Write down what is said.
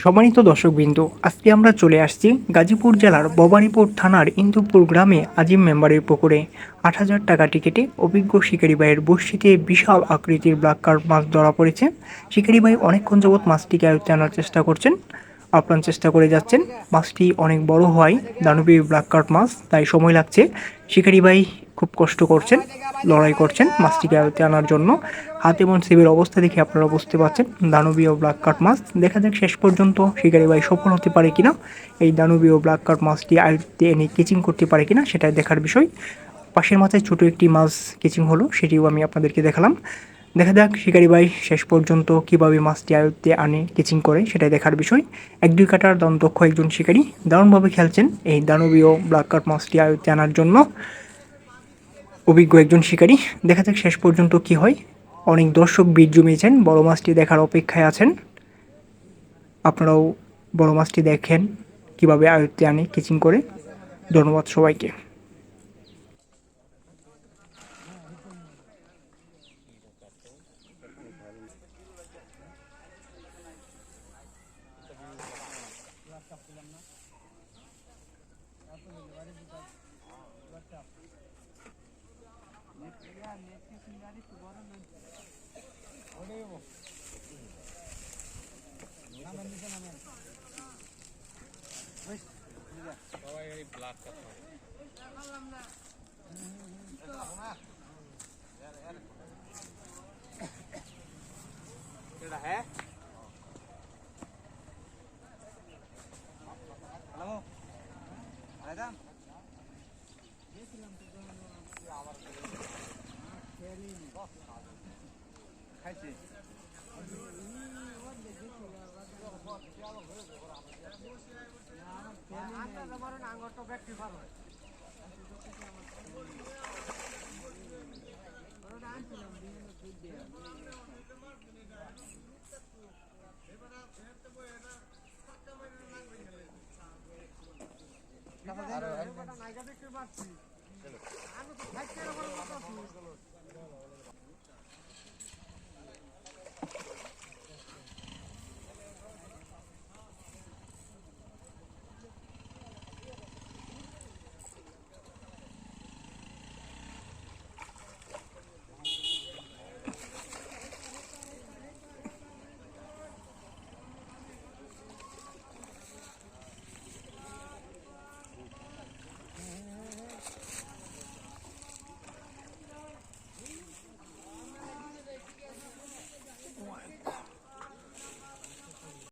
সম্মানিত দর্শকবৃন্দ, আজকে আমরা চলে আসছি গাজীপুর জেলার ভবানীপুর থানার ইন্দুপুর গ্রামে আজিম মেম্বারের পুকুরে ৮,০০০ টাকা টিকিটে অভিজ্ঞ শিকারি ভাইয়ের বড়শিতে বিশাল আকৃতির ব্ল্যাক কার্প মাছ ধরা পড়েছে। শিকারি ভাই অনেকক্ষণ যাবৎ মাছটিকে আয়ত্তে আনার চেষ্টা করছেন, আপ্রাণ চেষ্টা করে যাচ্ছেন। মাছটি অনেক বড় হওয়ায় দানবীয় ব্ল্যাক কার্প মাছ, তাই সময় লাগছে। শিকারি ভাই খুব কষ্ট করছেন, লড়াই করছেন মাছটিকে আয়ত্তে আনার জন্য। হাত এবং ছিপের অবস্থা দেখে আপনারা বুঝতে পারছেন দানবীয় ব্ল্যাক কার্প মাছ। দেখা যাক শেষ পর্যন্ত শিকারি ভাই সফল হতে পারে কিনা, এই দানবীয় ব্ল্যাক কার্প মাছটি আয়ত্তে এনে কেচিং করতে পারে কিনা সেটাই দেখার বিষয়। পাশের মাথায় ছোট একটি মাছ কেচিং হলো, সেটিও আমি আপনাদেরকে দেখালাম। দেখা যাক শিকারি ভাই শেষ পর্যন্ত কিভাবে মাছটি আয়ত্তে আনে, কেচিং করে, সেটাই দেখার বিষয়। ১-২ কাটার দক্ষ একজন শিকারি দারুণভাবে খেলছেন এই দানবীয় ব্ল্যাক কার্প মাছটি আয়ত্তে আনার জন্য। অভিজ্ঞ একজন শিকারী, দেখা যাক শেষ পর্যন্ত কি হয়। অনেক দর্শক ভিড় জমিয়েছেন, বড় মাছটি দেখার অপেক্ষায় আছেন। আপনারাও বড় মাছটি দেখেন কিভাবে আয়ত্তে আনে কেচিং করে। ধন্যবাদ সবাইকে। আর